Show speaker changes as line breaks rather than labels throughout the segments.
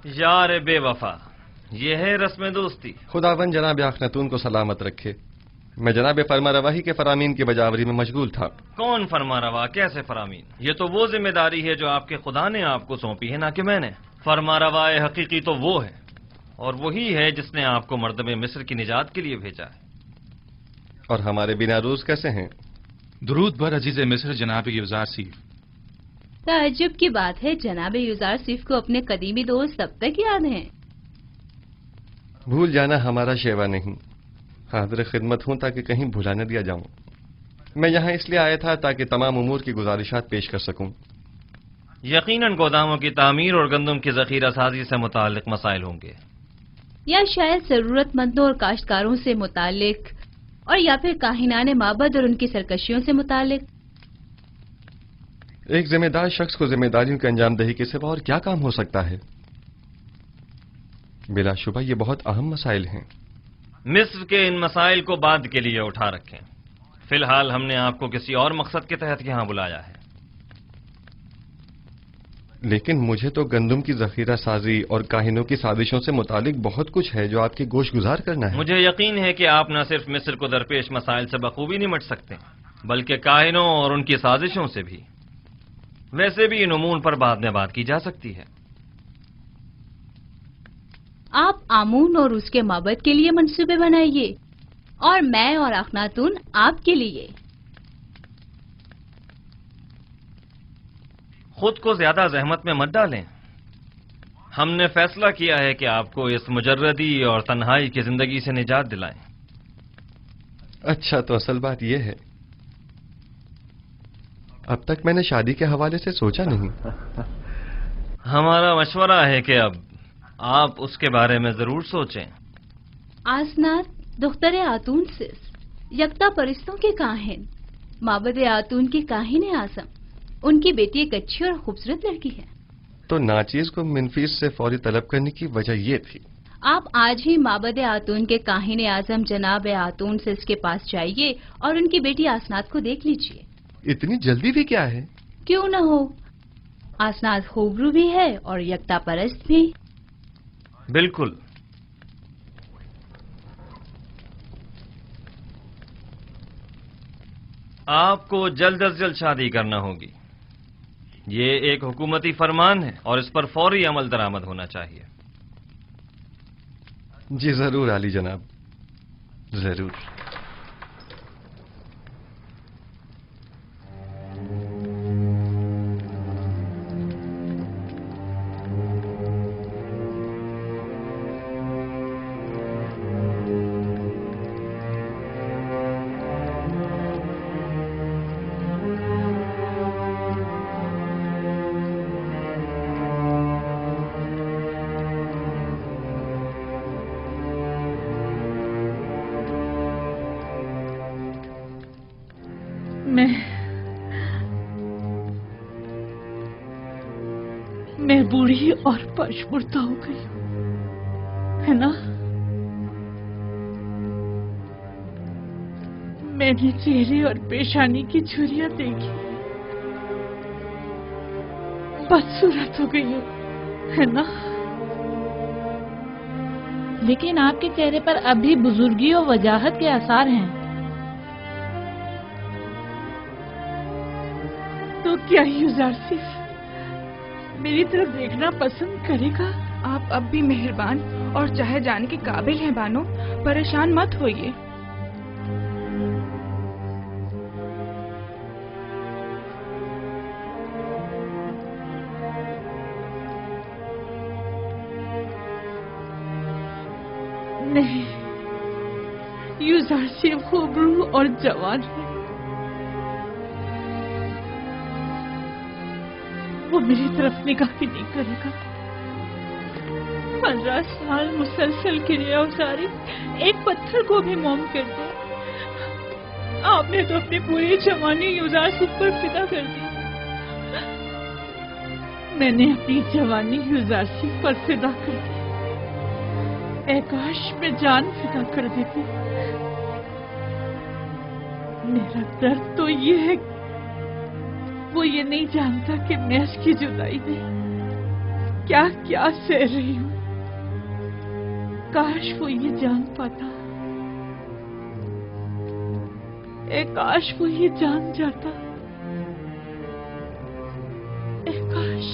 यार बेवफा, ये है रस्म दोस्ती।
खुदावन जनाब अखनातून को सलामत रखे। मैं जनाब फरमारवाही के फरामीन की बजावरी में मशगूल था।
कौन फरमारवा, कैसे फरामीन? ये तो वो जिम्मेदारी है जो आपके खुदा ने आपको सौंपी है, ना कि मैंने। फरमारवाए हकीकी तो वो है, और वही है जिसने आपको मर्दमे मिस्र की निजात के लिए भेजा है।
और हमारे बिना रूज कैसे हैं?
दुरूद बर अजीज मिस्र जनाब युजार सीफ।
ताज्जुब की बात है, जनाब युजार सीफ को अपने कदीमी दोस्त तब तक याद हैं।
भूल जाना हमारा शेवा नहीं, हाजिर खिदमत हूं ताकि कहीं भुला न दिया जाऊं। मैं यहाँ इसलिए आया था ताकि तमाम उमूर की गुजारिशात पेश कर सकूं।
यकीनन गोदामों की तामीर और गंदम की जखीरा साजी से मुताल्लिक मसाइल होंगे,
या शायद जरूरतमंदों और काश्तकारों से मुतालिक, और या फिर काहिनाने माबद और उनकी सरकशियों से मुतालिक।
एक जिम्मेदार शख्स को जिम्मेदारियों की अंजामदही के सिवा और क्या काम हो सकता है? बिलाशुबा ये बहुत अहम मसाइल हैं।
मिस्र के इन मसाइल को बाद के लिए उठा रखें। फिलहाल हमने आपको किसी और मकसद के तहत यहाँ बुलाया है।
लेकिन मुझे तो गंदम की जखीरा साजी और काहिनों की साजिशों से मुतालिक बहुत कुछ है जो आपकी गोश गुजार करना है।
मुझे यकीन है कि आप न सिर्फ मिस्र को दरपेश मसाइल से बखूबी निमट सकते, बल्कि काहिनों और उनकी साजिशों से भी। वैसे भी इन उमूर पर बाद में बात की जा सकती है।
आप आमून और उसके माबद के लिए मंसूबे बनाइए, और मैं और अखनातून आपके लिए।
खुद को ज्यादा जहमत में मत डालें। हमने फैसला किया है कि आपको इस मुजर्रदी और तन्हाई की जिंदगी से निजात दिलाएं।
अच्छा, तो असल बात यह है, अब तक मैंने शादी के हवाले से सोचा नहीं।
हमारा मशवरा है कि अब आप उसके बारे में जरूर सोचें।
आसनात दुख्तर आतून सिस, यकता परिस्तों के काहिन, माबद आतून की काहिन आजम। उनकी बेटी एक अच्छी और खूबसूरत लड़की है।
तो नाचीज को मिनफीस से फौरी तलब करने की वजह ये थी।
आप आज ही माबद आतून के काहिन आजम जनाब आतून सिस के पास जाइए और उनकी बेटी आसनात को देख लीजिए।
इतनी जल्दी भी क्या है?
क्यों न हो, आसनात खूबरू भी है और यकता परस्त भी।
बिल्कुल। आपको जल्द अज जल्द शादी करना होगी। ये एक हुकूमती फरमान है और इस पर फौरी अमल दरामद होना चाहिए।
जी जरूर आली जनाब, जरूर।
मैं बूढ़ी और पशमुर्दा हो गई हूँ, है ना? मैंने चेहरे और पेशानी की झुर्रियां देखी, बदसूरत हो गई हूँ, है ना?
लेकिन आपके चेहरे पर अब भी बुजुर्गी और वजाहत के आसार हैं।
तो क्या युजारसिफ मेरी तरफ देखना पसंद करेगा?
आप अब भी मेहरबान और चाहे जाने के काबिल हैं बानो, परेशान मत होइए।
नहीं, युजारसिफ खूबरू और जवान है। वो मेरी तरफ निगाह भी नहीं करेगा। 15 साल मुसलसल क्रिया उसारी एक पत्थर को भी मोम कर दिया। आपने तो अपनी पूरी जवानी युजारसिफ पर फिदा कर दी। मैंने अपनी जवानी युजारसिफ पर फिदा कर दी। ऐ काश मैं जान फिदा कर देती। मेरा दर्द तो ये है, वो ये नहीं जानता कि मैं उसकी जुदाई में क्या क्या सह रही हूँ। काश वो ये जान पाता, काश वो ये जान जाता, काश।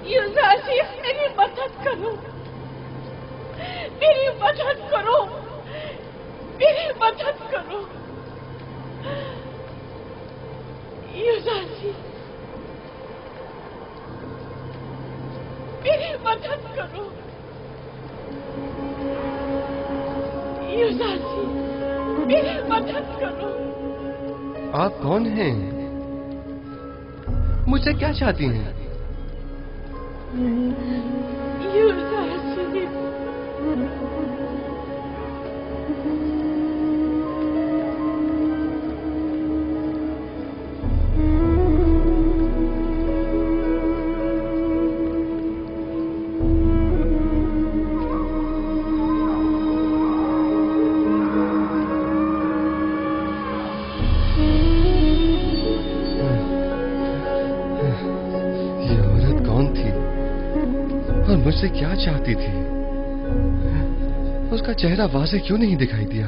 युवराजी, मेरी मदद करो, मेरी मदद करो, मेरी मदद करो। युवराजी, मेरी मदद करो। युवराजी, मेरी मदद करो।
आप कौन हैं? मुझसे क्या चाहती हैं?
युवराजी,
ये औरत कौन थी और मुझसे क्या चाहती थी? उसका चेहरा वाज़ेह क्यों नहीं दिखाई दिया?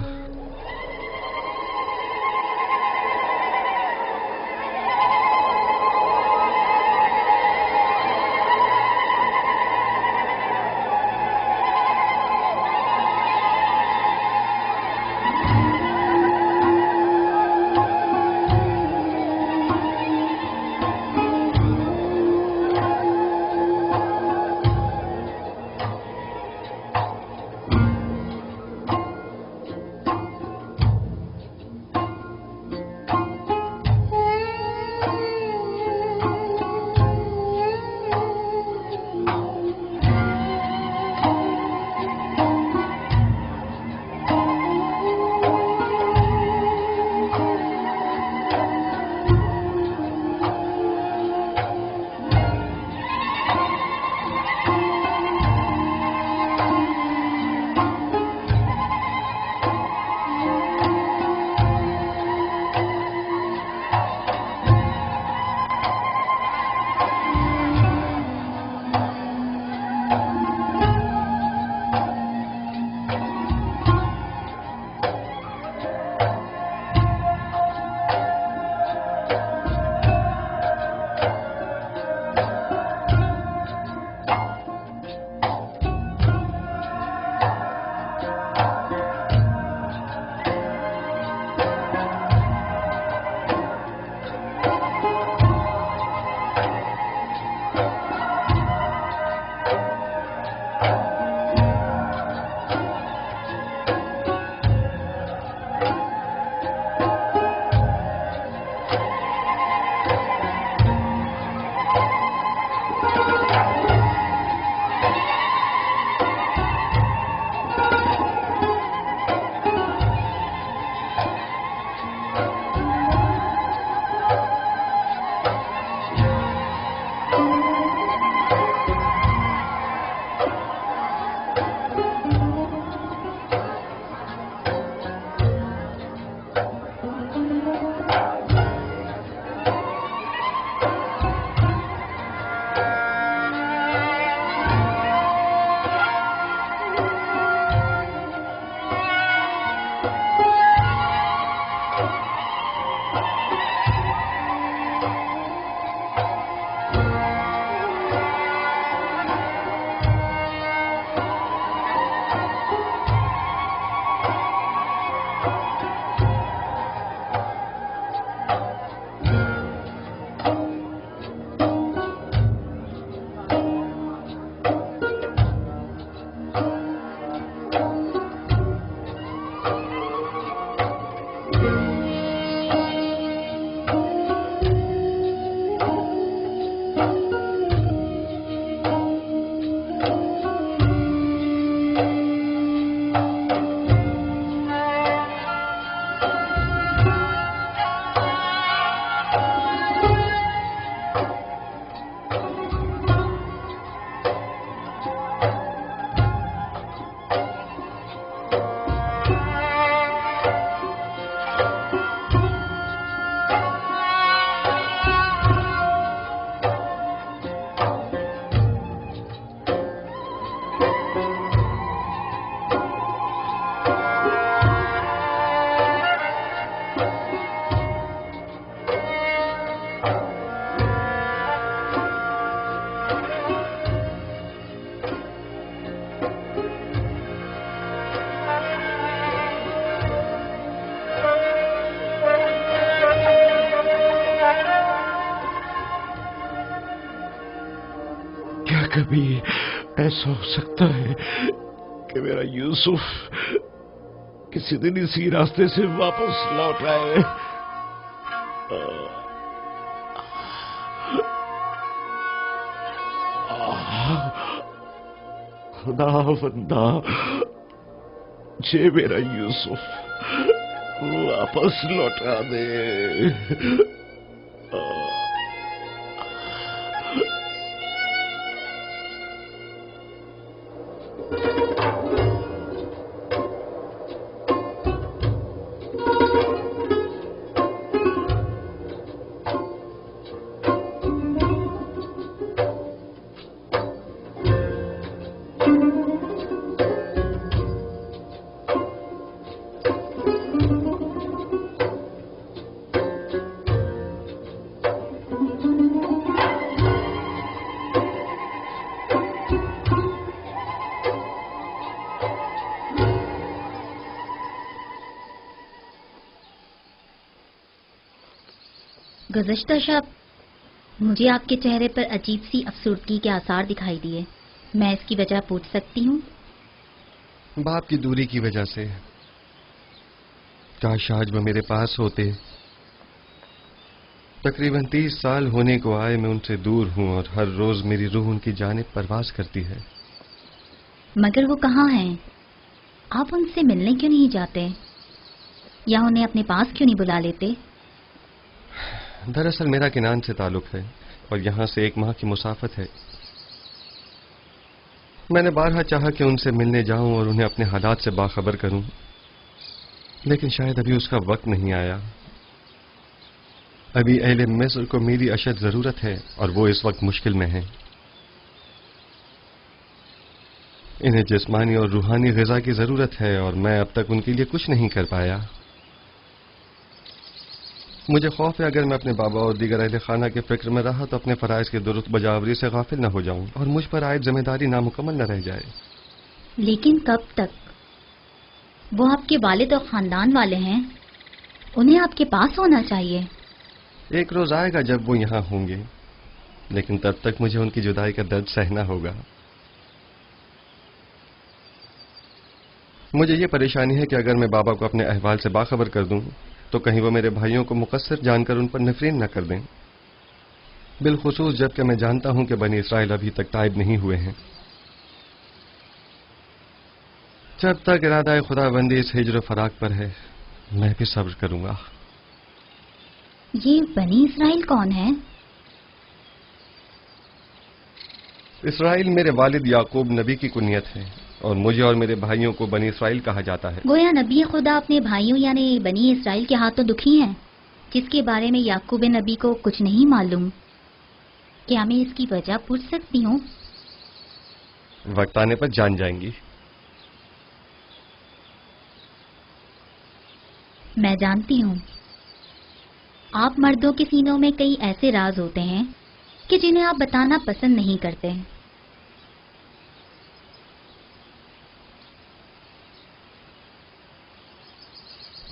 कभी ऐसा हो सकता है कि मेरा यूसुफ किसी दिन इसी रास्ते से वापस लौट आए। खुदावंदा, जे मेरा यूसुफ वापस लौटा दे।
गुज़श्ता शब मुझे आपके चेहरे पर अजीब सी अफसुर्दगी के आसार दिखाई दिए। मैं इसकी वजह पूछ सकती हूँ?
बाप की दूरी की वजह से। काश आज वो मेरे पास होते। तकरीबन 30 साल होने को आए मैं उनसे दूर हूँ और हर रोज मेरी रूह उनकी जानिब परवास करती है।
मगर वो कहाँ हैं? आप उनसे मिलने क्यों नहीं जाते या उन्हें अपने पास क्यों नहीं बुला लेते?
दरअसल मेरा किनान से ताल्लुक है और यहाँ से 1 माह की मुसाफत है। मैंने बारहा चाहा कि उनसे मिलने जाऊं और उन्हें अपने हालात से बाखबर करूं, लेकिन शायद अभी उसका वक्त नहीं आया। अभी अहले मिस्र को मेरी अशद जरूरत है और वो इस वक्त मुश्किल में है। इन्हें जिस्मानी और रूहानी ग़िज़ा की जरूरत है और मैं अब तक उनके लिए कुछ नहीं कर पाया। मुझे खौफ है अगर मैं अपने बाबा और दीगर अहले खाना के फिक्र में रहा तो अपने फराइज के दुरुस्त बजावरी से गाफिल न हो जाऊं और मुझ पर आयद जिम्मेदारी नामुकम्मल न रह जाए।
लेकिन कब तक? वो आपके वालिद और खानदान वाले हैं, उन्हें आपके पास होना चाहिए।
एक रोज आएगा जब वो यहाँ होंगे, लेकिन तब तक मुझे उनकी जुदाई का दर्द सहना होगा। मुझे ये परेशानी है कि अगर मैं बाबा को अपने अहवाल से बाखबर कर दूं तो कहीं वो मेरे भाइयों को मुकस्सिर जानकर उन पर नफरीन न कर दें, बिलखुसूस जबकि मैं जानता हूं कि बनी इसराइल अभी तक ताइब नहीं हुए हैं। जब तक इरादा खुदाबंदी इस हिज्र फराक पर है मैं भी सब्र करूंगा।
ये बनी इसराइल कौन है?
इसराइल मेरे वालिद याकूब नबी की कुनियत है और मुझे और मेरे भाइयों को बनी इसराइल कहा जाता है।
गोया नबी खुदा अपने भाइयों यानी बनी इसराइल के हाथों दुखी हैं, जिसके बारे में याकूब नबी को कुछ नहीं मालूम। क्या मैं इसकी वजह पूछ सकती हूँ?
वक्त आने पर जान जाएंगी।
मैं जानती हूँ आप मर्दों के सीनों में कई ऐसे राज होते हैं कि जिन्हें आप बताना पसंद नहीं करते।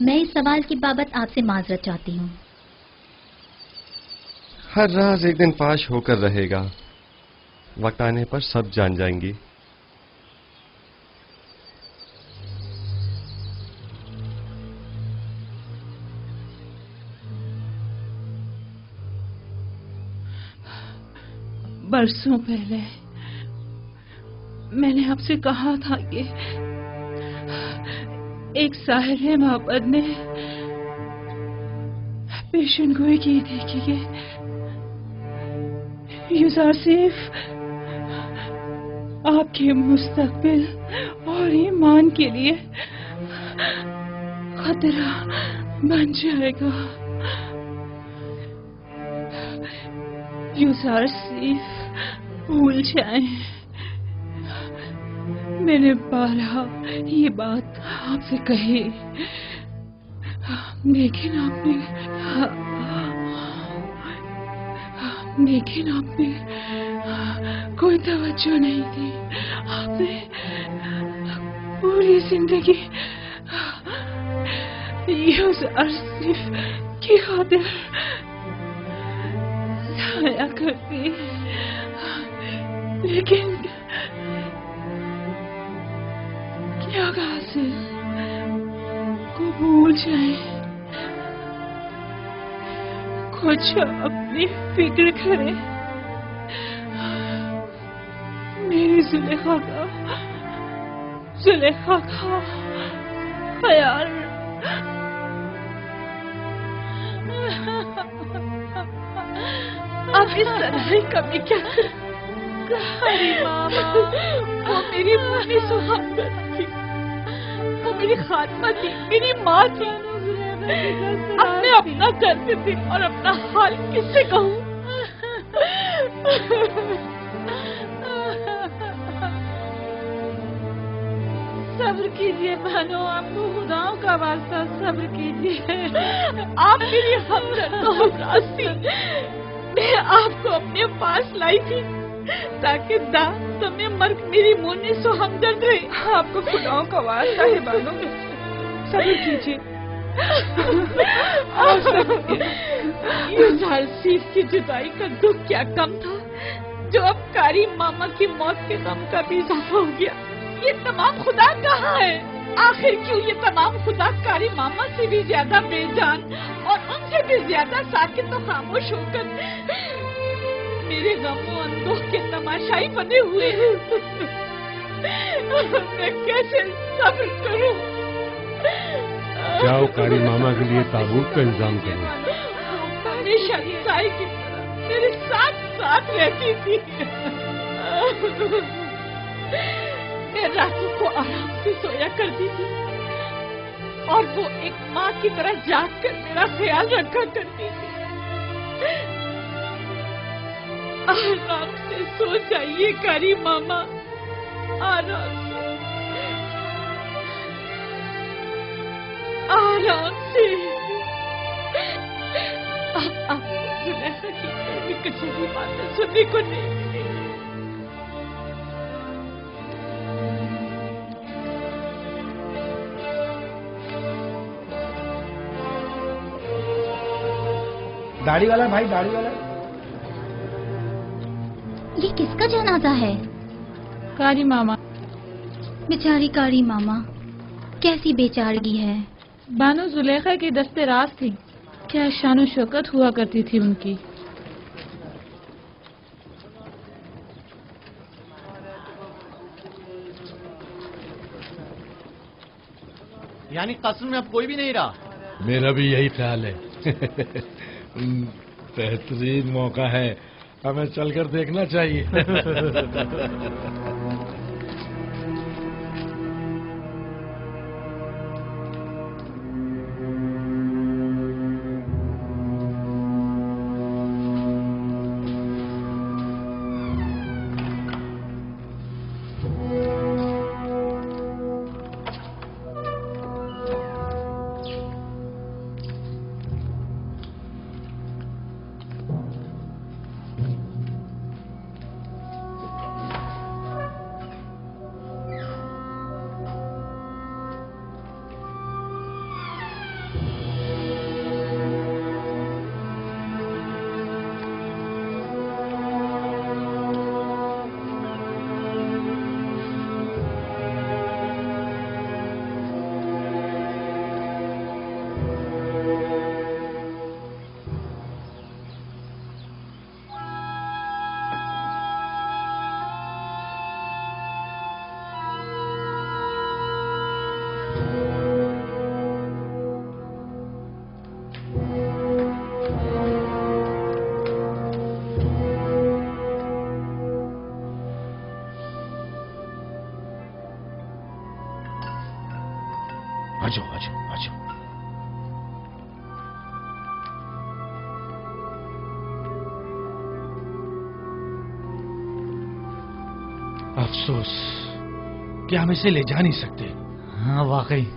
मैं इस सवाल की बाबत आपसे माजरत चाहती हूँ।
हर राज एक दिन फाश होकर रहेगा, वक्त आने पर सब जान जाएंगी।
बरसों पहले मैंने आपसे कहा था कि एक साहिर मोहब्बत ने पेशन गोई की थी कि यूसुफ आपके मुस्तकबिल और ईमान के लिए खतरा बन जाएगा। यूसुफ भूल जाएं, मैंने बारहा ये बात आपसे कही, लेकिन आपने कोई तवज्जो नहीं दी। आपने पूरी जिंदगी यूसुफ की खातिर जाया करती, लेकिन क्या कासिर को भूल जाए, कुछ अपनी फिक्र करे, मेरी जुलेखा का ख्याल। अब इस तरह कभी क्या करी मामा, वो मेरी मम्मी सुहागन थी, वो मेरी खात्मा थी, मेरी माँ थी। अब मैं अपना करती थी और अपना हाल किससे कहूँ?
सब्र कीजिए बहनों, आपको खुदाओं का वास्ता सब्र कीजिए।
आप मेरी हमदर्द थी। मैं आपको अपने पास लाई थी ताकि समय मर्ग मेरी मुन्नी सो हमदर्द रहे।
आपको खुदाओं का वास्ता है बानो, सब्र कीजिए।
युजार सीफ की जुदाई का दुख क्या कम था जो अब कारी मामा की मौत के गम का भी इजाफा हो गया। ये तमाम खुदा कहाँ है? आखिर क्यों ये तमाम खुदा कारी मामा से भी ज्यादा बेजान और उनसे भी ज्यादा साकित तो खामोश होकर मेरे गमों अंदोह के तमाशाई बने हुए हैं। मैं कैसे सब्र करूं?
जाओ कारी मामा के लिए ताबूत का इंतजाम करो।
हमेशा साई की तरह मेरे साथ साथ रहती थी। मैं रातों को आराम से सोया करती थी और वो एक माँ की तरह जाग कर मेरा ख्याल रखा करती थी। आराम से सो जाइए कारी मामा, आराम से, आराम से। अब आपको जुलेखा की कभी किसी भी बातें सुनने को नहीं मिलेगी।
दाढ़ी वाला भाई, दाढ़ी वाला।
ये किसका जनाजा है?
कारी मामा।
बेचारी कारी मामा, कैसी बेचारगी है।
बानो जुलेखा की दस्ते राज थी, क्या शान शौकत हुआ करती थी उनकी।
यानी कसम में अब कोई भी नहीं रहा?
मेरा भी यही ख्याल है। बेहतरीन मौका है, हमें चलकर देखना चाहिए।
आजो आजो आजो।
अफसोस कि हम इसे ले जा नहीं सकते।
हाँ वाकई।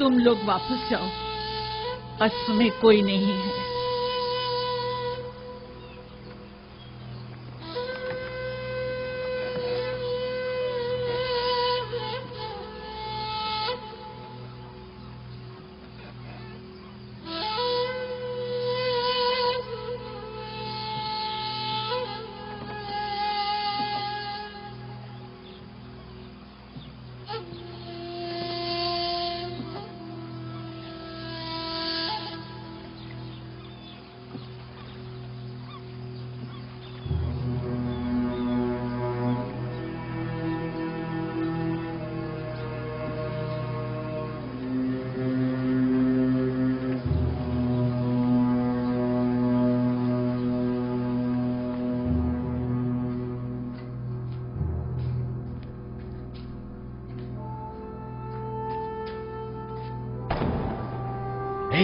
तुम लोग वापस जाओ, कस्र में कोई नहीं है।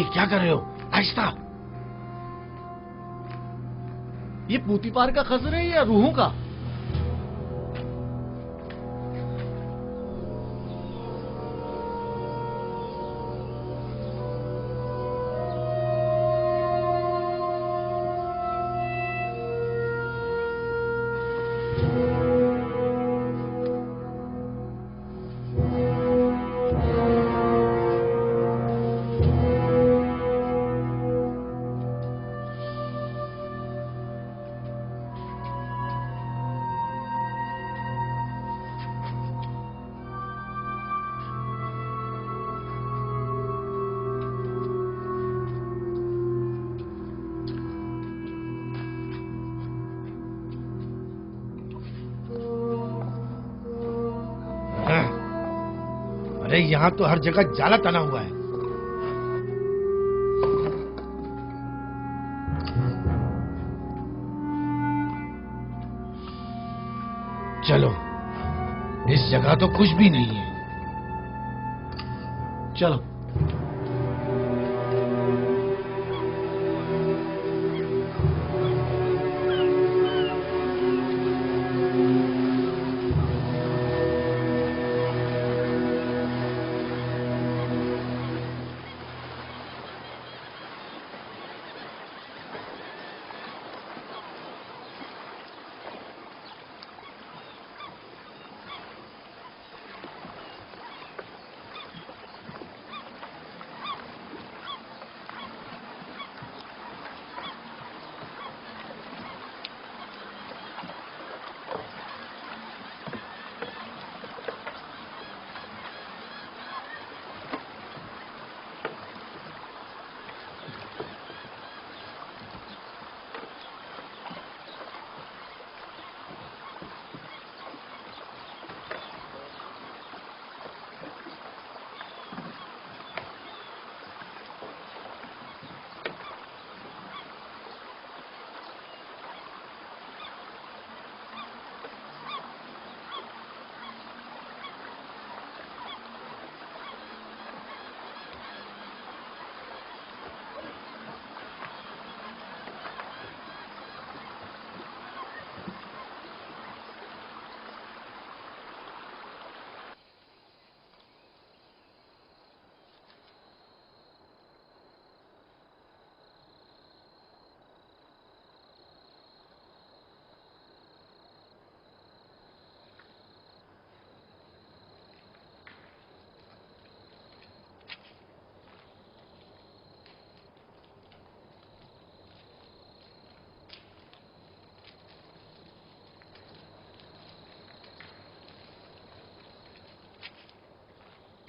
क्या कर रहे हो? आहिस्ता। ये पूतीपार का खजर है या रूहों का? अरे यहाँ तो हर जगह जाला तना हुआ है। चलो, इस जगह तो कुछ भी नहीं है। चलो।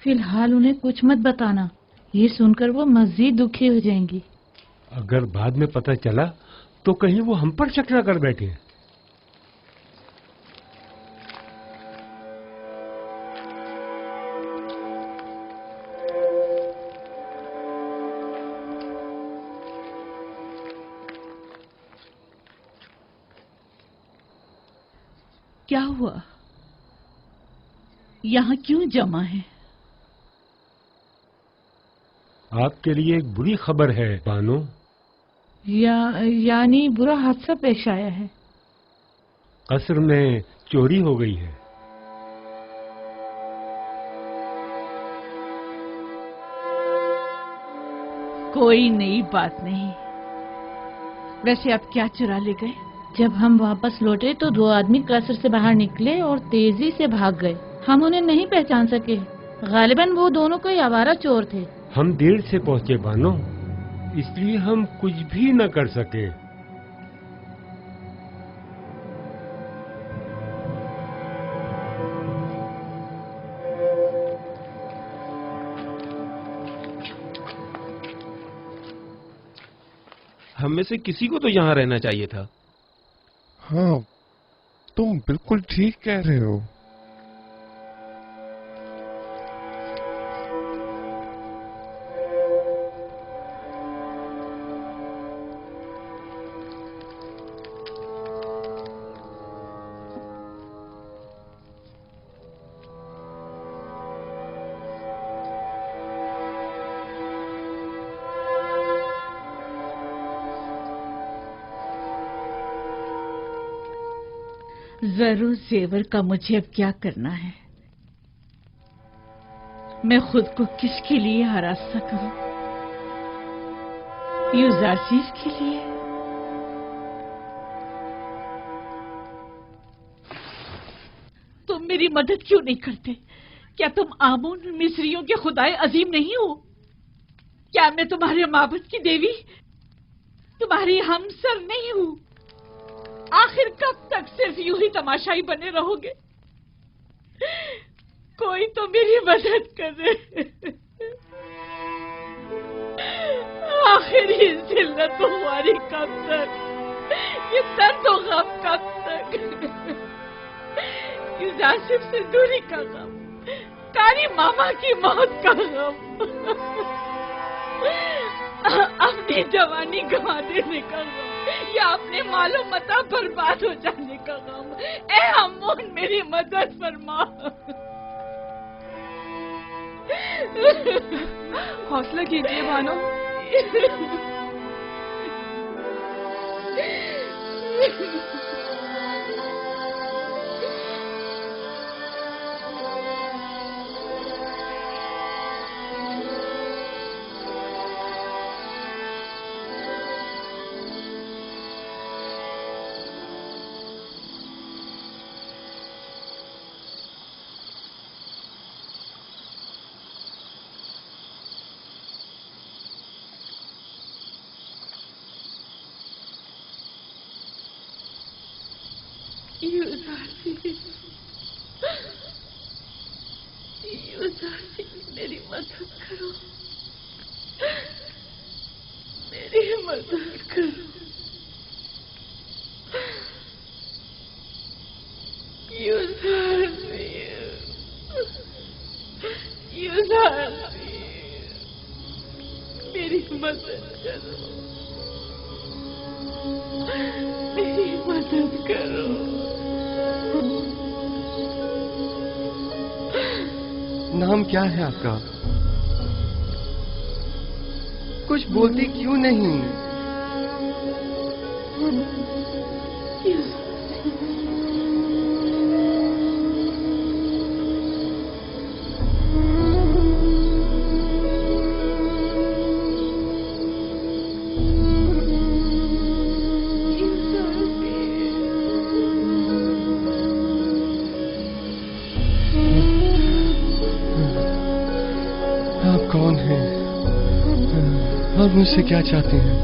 फिलहाल उन्हें कुछ मत बताना, ये सुनकर वो मज़ीद दुखी हो जाएंगी।
अगर बाद में पता चला तो कहीं वो हम पर शक न कर बैठे।
क्या हुआ? यहाँ क्यों जमा है?
आपके लिए एक बुरी खबर है बानो।
यानी बुरा हादसा पेश आया है।
कस्र में चोरी हो गई है।
कोई नई बात नहीं। वैसे आप क्या चुरा ले गए?
जब हम वापस लौटे तो 2 आदमी कसर से बाहर निकले और तेजी से भाग गए। हम उन्हें नहीं पहचान सके। गालिबन वो दोनों कोई आवारा चोर थे।
हम देर से पहुंचे बानो, इसलिए हम कुछ भी न कर सके।
हम में से किसी को तो यहाँ रहना चाहिए था।
हाँ, तुम बिल्कुल ठीक कह रहे हो।
जरूर जेवर का मुझे अब क्या करना है। मैं खुद को किसके लिए आरास्ता करूं? यूजारसीफ के लिए? तुम मेरी मदद क्यों नहीं करते? क्या तुम आमून मिस्रियों के खुदाए अजीम नहीं हो? क्या मैं तुम्हारे माबद की देवी, तुम्हारी हमसर नहीं हूं? आखिर कब तक सिर्फ यूं ही तमाशाई बने रहोगे? कोई तो मेरी मदद करे। आखिर ये जिल्लत हमारी कब तक, ये दर्द और गम कब तक? यूजारसीफ से दूरी का गम, कारी मामा की मौत का गम, अपनी जवानी गंवा देने का गम, या अपने मालो मता बर्बाद हो जाने का गम। ए अमून, मेरी मदद फरमा।
हौसला कीजिए बानो।
यूजारसीफ, मेरी मदद करो, मेरी मदद करो। यूजारसीफ, मेरी मदद करो, मेरी मदद करो।
नाम क्या है आपका? कुछ बोलती क्यों नहीं? कौन है और मुझसे क्या चाहते हैं?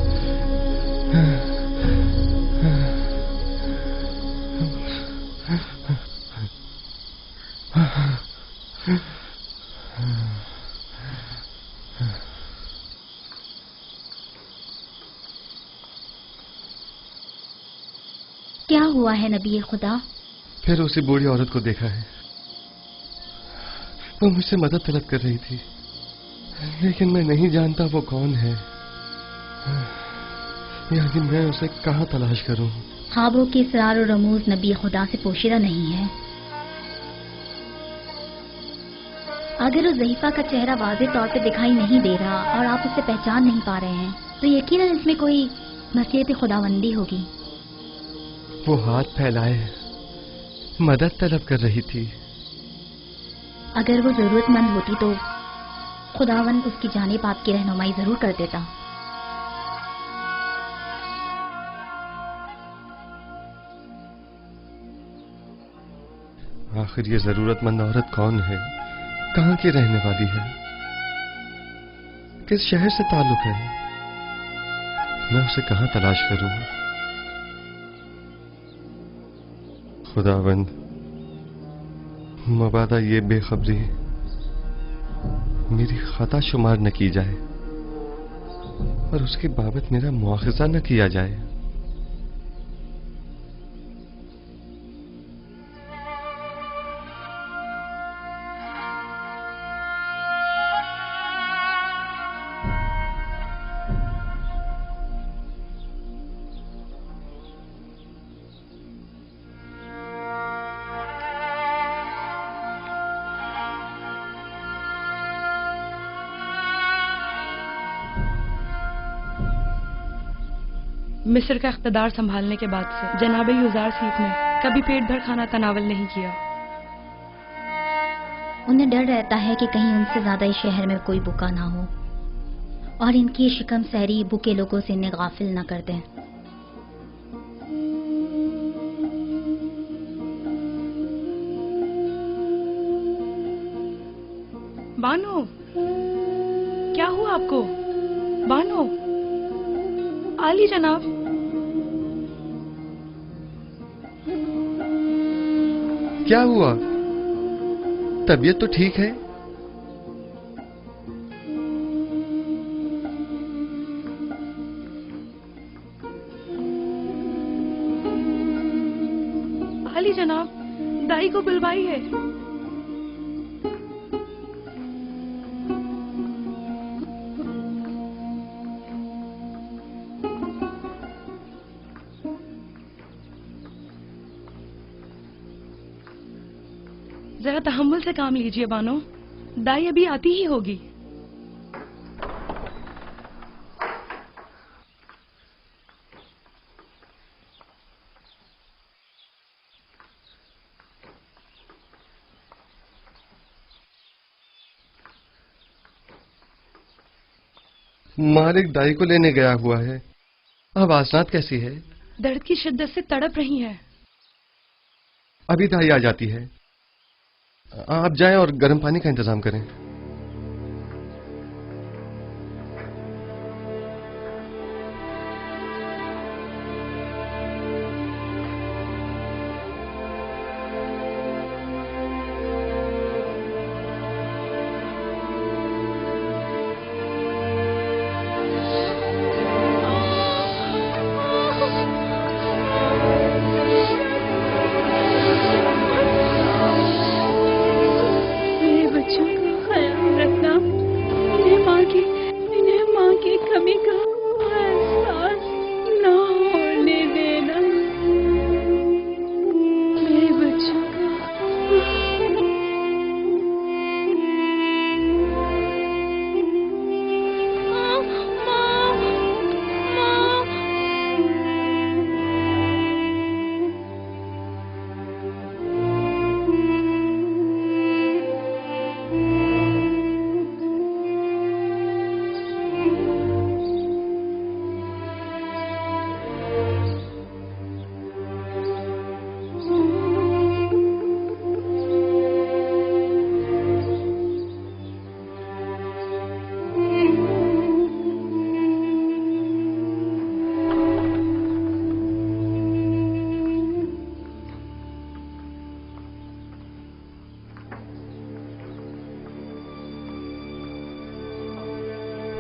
क्या हुआ है नबी खुदा?
फिर उसी बूढ़ी औरत को देखा है। वो मुझसे मदद तलब कर रही थी, लेकिन मैं नहीं जानता वो कौन है। यानी मैं उसे कहाँ तलाश करूं?
ख्वाबों के इसरार और रमूज नबी खुदा से पोशीदा नहीं है। अगर उस ज़हीफा का चेहरा वाज़ेह तौर पे दिखाई नहीं दे रहा और आप उसे पहचान नहीं पा रहे हैं, तो यकीनन इसमें कोई मसीहत खुदावंदी होगी।
वो हाथ फैलाए मदद तलब कर रही थी।
अगर वो जरूरतमंद होती तो खुदावन उसकी जानिब आपकी रहनुमाई जरूर कर देता।
आखिर ये जरूरतमंद औरत कौन है, कहाँ की रहने वाली है, किस शहर से ताल्लुक है? मैं उसे कहाँ तलाश करूं? खुदावंद, मबादा ये बेखबरी मेरी खता शुमार न की जाए और उसके बाबत मेरा मुआखजा न किया जाए।
मिस्र का इख्तदार संभालने के बाद से जनाब युजार सीफ ने कभी पेट भर खाना तनावल नहीं किया।
उन्हें डर रहता है कि कहीं उनसे ज्यादा इस शहर में कोई भूखा ना हो और इनकी शिकम सहरी भूखे लोगों से इन्हें गाफिल न कर दें।
बानो, क्या हुआ आपको? बानो, आली जनाब।
क्या हुआ? तबीयत तो ठीक है?
आली जनाब, दाई को बुलवाई है। जरा तहम्मुल से काम लीजिए बानो, दाई अभी आती ही होगी।
मालिक दाई को लेने गया हुआ है। अब आसनात कैसी है?
दर्द की शिद्दत से तड़प रही है।
अभी दाई आ जाती है। आप जाएं और गर्म पानी का इंतजाम करें।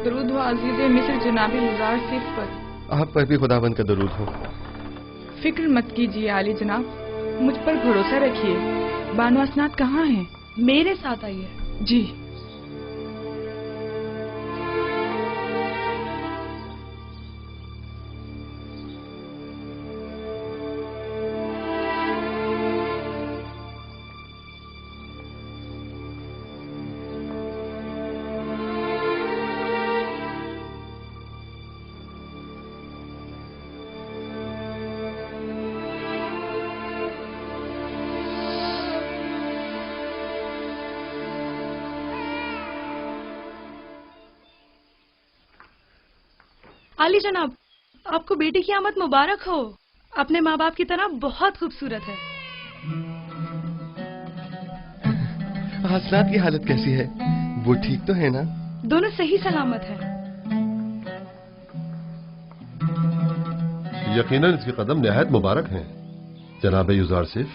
दरूद व अज़ीज़े मिस्र जनाब युजार सीफ पर।
आप पर भी खुदावंद का दरूद हो।
फिक्र मत कीजिए आली जनाब, मुझ पर भरोसा रखिए। बानो असनाद कहाँ हैं? मेरे साथ आइए। जी। आली जनाब, आपको बेटी की आमद मुबारक हो। अपने माँ बाप की तरह बहुत खूबसूरत है।
हसनात की हालत कैसी है? वो ठीक तो है ना?
दोनों सही सलामत है।
यकीनन इसके कदम निहायत मुबारक हैं, जनाब युजारसिफ।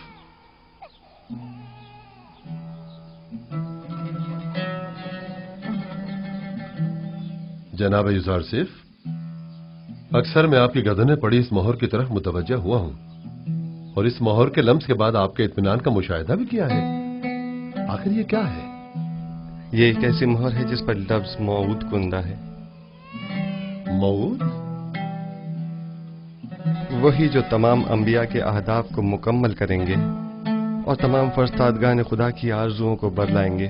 जनाब युजारसिफ, अक्सर मैं आपकी गर्दन में पड़ी इस मोहर की तरफ मुतवज्जा हुआ हूं और इस मोहर के लम्स के बाद आपके इत्मीनान का मुशाहिदा भी किया है। आखिर ये क्या है?
ये एक ऐसी मोहर है जिस पर लफ्ज मौऊद कुंदा है।
मौऊद?
वही जो तमाम अंबिया के अहदाफ को मुकम्मल करेंगे और तमाम फरस्तादगान खुदा की आरजुओं को बरलाएंगे।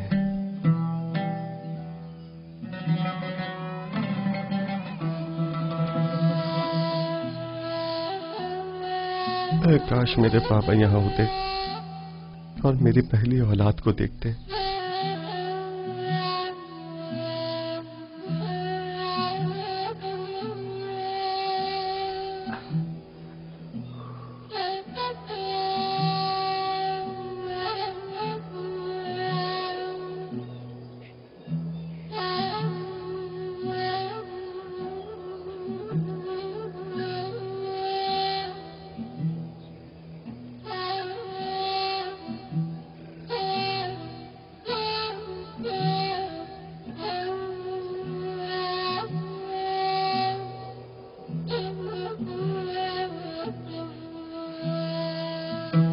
काश मेरे पापा यहाँ होते और मेरी पहली औलाद को देखते।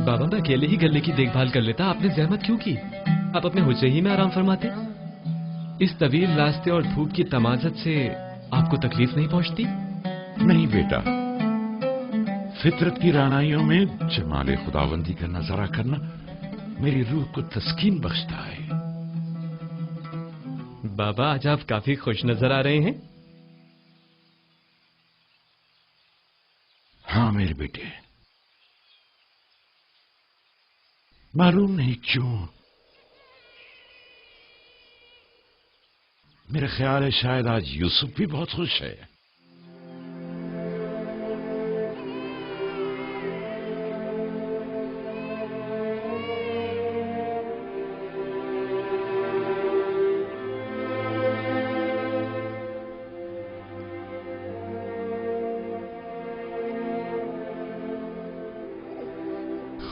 बाबा, मैं अकेले ही गले की देखभाल कर लेता, आपने जहमत क्यों की? आप अपने हुजरे ही में आराम फरमाते। इस तवील रास्ते और धूप की तमाजत से आपको तकलीफ नहीं पहुंचती?
नहीं बेटा, फितरत की रानाइयों में जमाले खुदाबंदी का नजारा करना मेरी रूह को तस्कीन बख्शता है।
बाबा, आज आप काफी खुश नजर आ रहे हैं।
हाँ मेरे बेटे, मालूम नहीं क्यों मेरा ख्याल है शायद आज यूसुफ भी बहुत खुश है।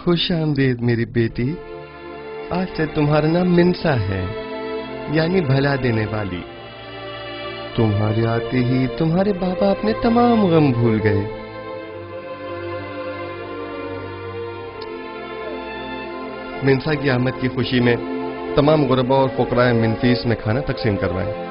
खुश आमदीद मेरी बेटी। आज से तुम्हारा नाम मिन्सा है, यानी भला देने वाली। तुम्हारे आते ही तुम्हारे बाबा अपने तमाम गम भूल गए। मिन्सा की आमद की खुशी में तमाम गुरबा और फुकराए मिनफीस में खाना तकसीम करवाएं।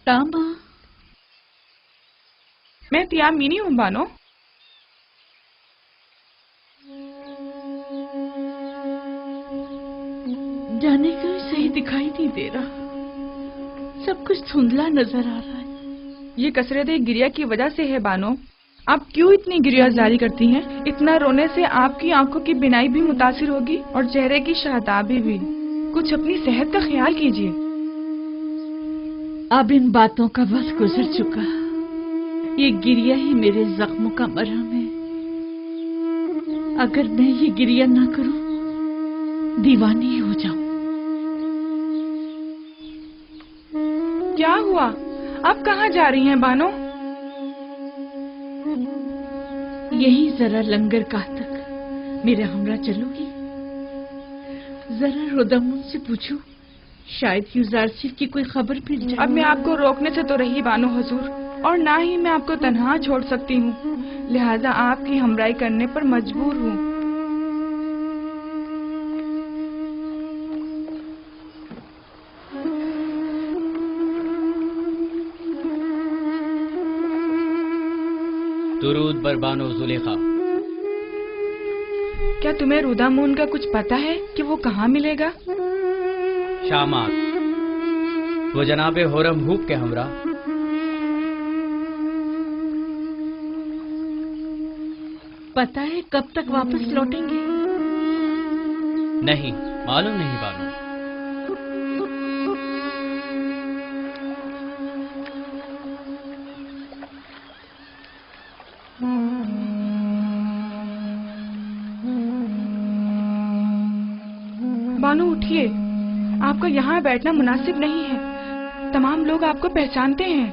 तामा, मैं तियामीनी हूँ बानो।
जाने क्यों सही दिखाई नहीं दे रहा, सब कुछ धुंधला नजर आ रहा है।
ये कसरत गिरिया की वजह से है बानो। आप क्यों इतनी गिरिया जारी करती हैं? इतना रोने से आपकी आंखों की बिनाई भी मुतासिर होगी और चेहरे की शादाबी भी। कुछ अपनी सेहत का ख्याल कीजिए।
अब इन बातों का वक्त गुजर चुका, ये गिरिया ही मेरे जख्मों का मरहम है। अगर मैं ये गिरिया ना करूं, दीवानी हो जाऊं।
क्या हुआ? आप कहाँ जा रही हैं बानो?
यही जरा लंगर गाह तक मेरे हमरा चलोगी? जरा रुदमुन से पूछूं, शायद युजारसिफ की कोई खबर मिल जाए।
अब मैं आपको रोकने से तो रही बानो हुजूर, और ना ही मैं आपको तन्हा छोड़ सकती हूँ, लिहाजा आपकी हमराही करने पर मजबूर हूँ।
दुरूद बर बानो जुलेखा।
क्या तुम्हें रुदामून का कुछ पता है कि वो कहाँ मिलेगा?
शामात, वो जनाबे होरम हूब के हमरा।
पता है कब तक वापस लौटेंगे?
नहीं, मालूम नहीं बानो।
बानो उठिए, आपका यहाँ बैठना मुनासिब नहीं है। तमाम लोग आपको पहचानते हैं।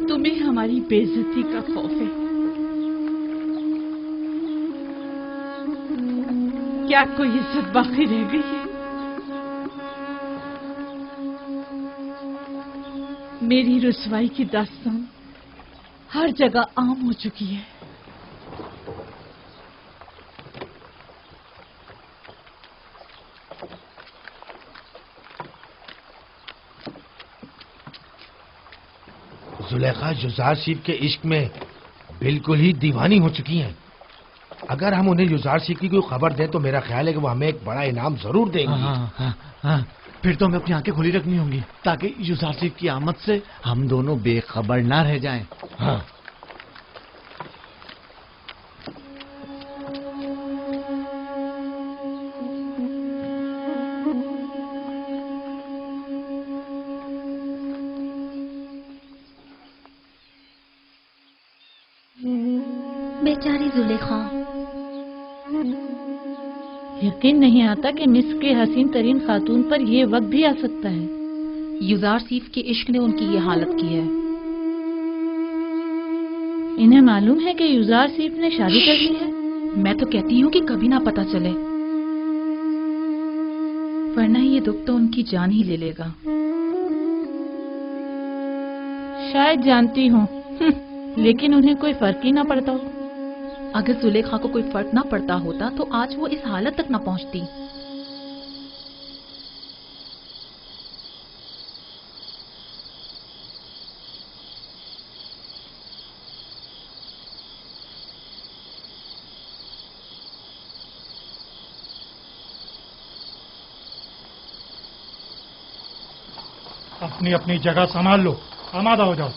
तुम्हें हमारी बेइज्जती का खौफ है। क्या कोई इज्जत बाकी रह गई है? मेरी रुसवाई की दास्तान हर जगह आम हो चुकी है।
जुलेखा युजारशीफ के इश्क में बिल्कुल ही दीवानी हो चुकी हैं। अगर हम उन्हें युजारशीफ की कोई खबर दें तो मेरा ख्याल है कि वो हमें एक बड़ा इनाम जरूर देंगी।
हाँ, फिर तो हमें अपनी आंखें खुली रखनी होंगी ताकि युजारशीफ की आमद से हम दोनों बेखबर ना रह जाएं।
हाँ।
बेचारी जुलेखा।
यकीन नहीं आता कि मिस्र के हसीन तरीन खातून पर यह वक्त भी आ सकता है।
युजारशीफ के इश्क ने उनकी ये हालत की है।
इन्हें मालूम है कि युजारशीफ ने शादी कर ली है?
मैं तो कहती हूँ कि कभी ना पता चले, वरना ये दुख तो उनकी जान ही ले लेगा।
शायद जानती हूँ, लेकिन उन्हें कोई फर्क ही ना पड़ता हो।
अगर जुलेखा को कोई फर्क ना पड़ता होता तो आज वो इस हालत तक ना पहुंचती।
अपनी अपनी जगह संभाल लो, आमादा हो जाओ।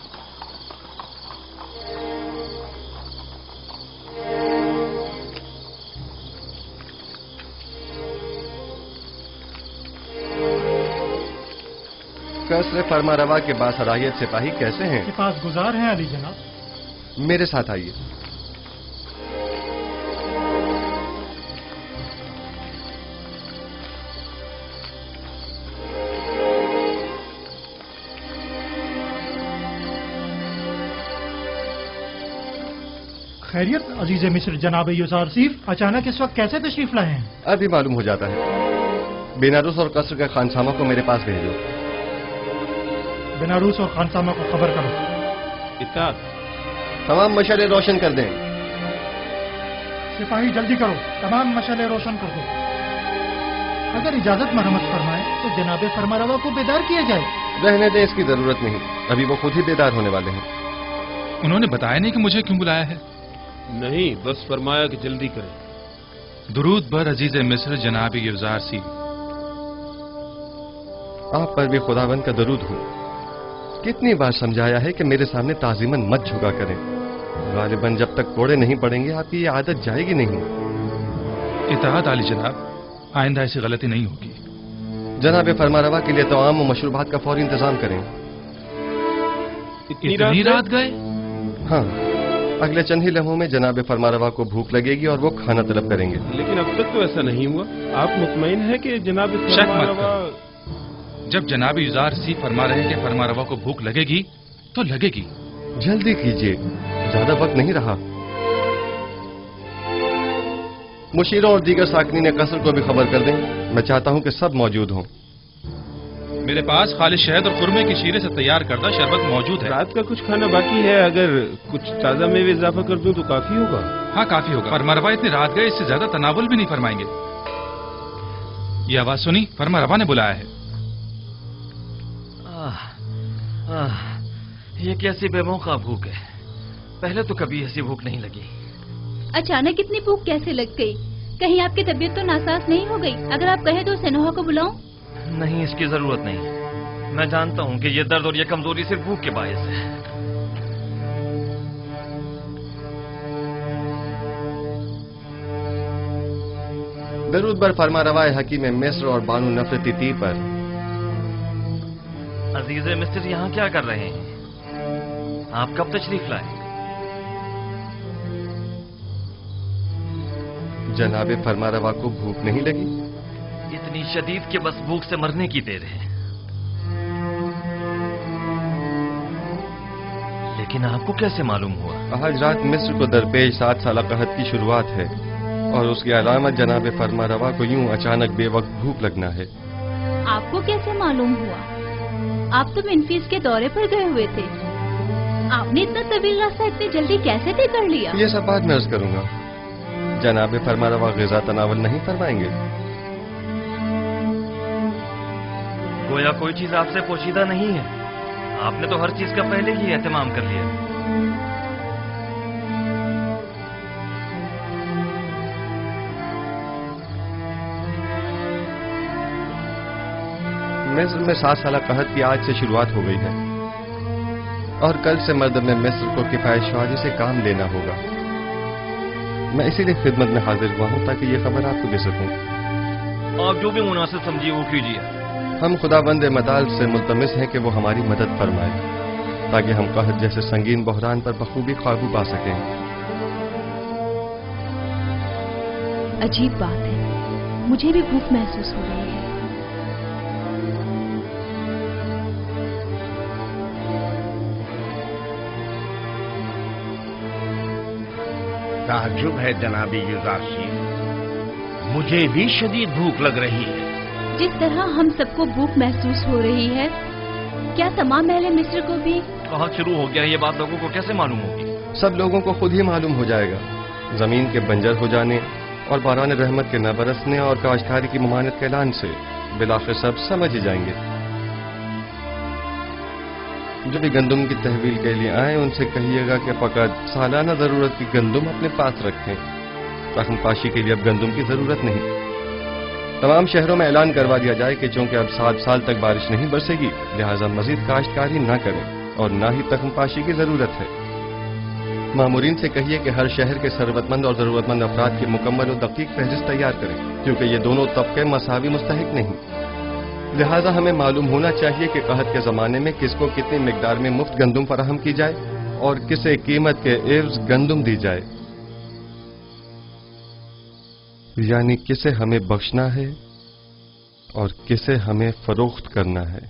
कसर फरमारवा के बासलाहियत सिपाही कैसे हैं?
के पास गुजार हैं अली जनाब।
मेरे साथ आइए।
खैरियत अजीज मिस्र जनाब युजारशीफ, अचानक इस वक्त कैसे तशरीफ लाए हैं?
अभी मालूम हो जाता है। बेनारूस और कसर के खानसामा को मेरे पास भेजो।
बेनारूस और खानसामा को खबर करो।
इत्ताद।
तमाम मशाले रोशन कर दें।
सिपाही जल्दी करो, तमाम मशाले रोशन कर दो। अगर इजाजत मरहमत फरमाए तो जनाब फरमारवा को बेदार किया जाए।
रहने दें, इसकी जरूरत नहीं। अभी वो खुद ही बेदार होने वाले हैं।
उन्होंने बताया नहीं कि मुझे क्यों बुलाया है?
नहीं, बस फरमाया कि जल्दी करें।
दुरूद बर अजीज मिस्र जनाब युजारशीफ।
आप पर भी खुदावंद का दरूद हो। कितनी बार समझाया है कि मेरे सामने ताजीमन मत झुका करें। गालिबन जब तक कोड़े नहीं पड़ेंगे आपकी ये आदत जाएगी नहीं।
इत्तेहाद आली जनाब, आइंदा ऐसी गलती नहीं होगी।
जनाब फरमारवा के लिए तो आम मशरूबात का फौरी इंतजाम करें।
इतनी रात गए?
हाँ, अगले चंद ही लम्हों में जनाब फरमारवा को भूख लगेगी और वो खाना तलब करेंगे।
लेकिन अब तक तो ऐसा नहीं हुआ। आप मुतमईन हैं कि जनाब फरमारवा?
जब जनाब युजारशीफ फरमा रहे हैं कि फरमारवा को भूख लगेगी तो लगेगी।
जल्दी कीजिए, ज्यादा वक्त नहीं रहा। मुशीरों और दीगर साकनीन कसर को भी खबर कर दें। मैं चाहता हूं कि सब मौजूद हों।
मेरे पास खालिश शहद और खुरमे की शीरे से तैयार करदा शरबत मौजूद है।
रात का कुछ खाना बाकी है, अगर कुछ ताजा मेवे इजाफा कर दूं तो काफी होगा।
हाँ, काफी होगा। फरमारवा इतनी रात गए, इससे ज्यादा तनावुल भी नहीं फरमाएंगे। ये आवाज सुनी? फरमारवा ने बुलाया है।
ये कैसी बेमौका भूख है। पहले तो कभी ऐसी भूख नहीं लगी।
अचानक इतनी भूख कैसे लग गई? कहीं आपकी तबीयत तो नासाज नहीं हो गई? अगर आप कहें तो सेनोहा को बुलाऊं?
नहीं, इसकी जरूरत नहीं। मैं जानता हूँ कि ये दर्द और ये कमजोरी सिर्फ भूख के बायस है।
दरूद बर फरमारवाए हकीम मिस्र और बानू नफरती ती पर।
अजीज मिस्र यहाँ क्या कर रहे हैं? आप कब तशरीफ लाए?
जनाबे फरमारवा को भूख नहीं लगी?
इतनी शदीद के बस भूख से मरने की देर है। लेकिन आपको कैसे मालूम हुआ?
आज रात मिस्र को दरपेश 7 साल कहत की शुरुआत है और उसकी अलामत जनाबे फरमारवा को यूं अचानक बेवक्त भूख लगना है।
आपको कैसे मालूम हुआ? आप तो मेम्फिस के दौरे पर गए हुए थे। आपने इतना तवील रास्ता इतनी जल्दी कैसे तय कर लिया?
ये सब बाद में अर्ज करूंगा। जनाबे फरमारवा ग़िज़ा तनावल नहीं फरमाएंगे?
गोया कोई चीज आपसे पोशीदा नहीं है। आपने तो हर चीज का पहले ही एहतमाम कर लिया।
मिस्र में 7 साल कहत की आज से शुरुआत हो गई है और कल से मर्द में मिस्र को किफायतशाही से काम लेना होगा। मैं इसीलिए खिदमत में हाजिर हुआ हूँ ताकि ये खबर आपको दे सकूं।
आप जो भी मुनासिब समझिए वो कीजिए।
हम खुदाबंद मताल से मुल्तमिस हैं कि वो हमारी मदद फरमाए ताकि हम कहत जैसे संगीन बहरान पर बखूबी काबू पा सकें।
अजीब बात है, मुझे भी भूख महसूस हो रही है।
ताज्जुब है जनाबी युजारशीफ, मुझे भी शदीद भूख लग रही है।
जिस तरह हम सबको भूख महसूस हो रही है, क्या तमाम अहले मिस्र को भी?
कहाँ शुरू हो गया ये बात, लोगों को कैसे मालूम होगी?
सब लोगों को खुद ही मालूम हो जाएगा। जमीन के बंजर हो जाने और बारान रहमत के न बरसने और काश्तकारी की ममानत के ऐलान से बिलाखिर सब समझ ही जाएंगे। जो भी गंदुम की तहवील के लिए आए उनसे कहिएगा कि फकत सालाना जरूरत की गंदुम अपने पास रखें। रकम पाशी के लिए अब गंदुम की जरूरत नहीं। तमाम शहरों में ऐलान करवा दिया जाए कि चूंकि अब 7 साल तक बारिश नहीं बरसेगी, लिहाजा मजीद काश्तकारी न करें और न ही तख्म पाशी की जरूरत है। मामूरीन से कहिए कि हर शहर के सरवतमंद और जरूरतमंद अफराद की मुकम्मल और दकीक फहरिस्त तैयार करें, क्योंकि ये दोनों तबके मसावी मुस्तहिक नहीं। लिहाजा हमें मालूम होना चाहिए कि कहत के जमाने में किसको कितनी मिकदार में मुफ्त गंदुम फराहम की जाए और किसे कीमत के एवज गंदुम दी जाए, यानी किसे हमें बख्शना है और किसे हमें फरोख्त करना है।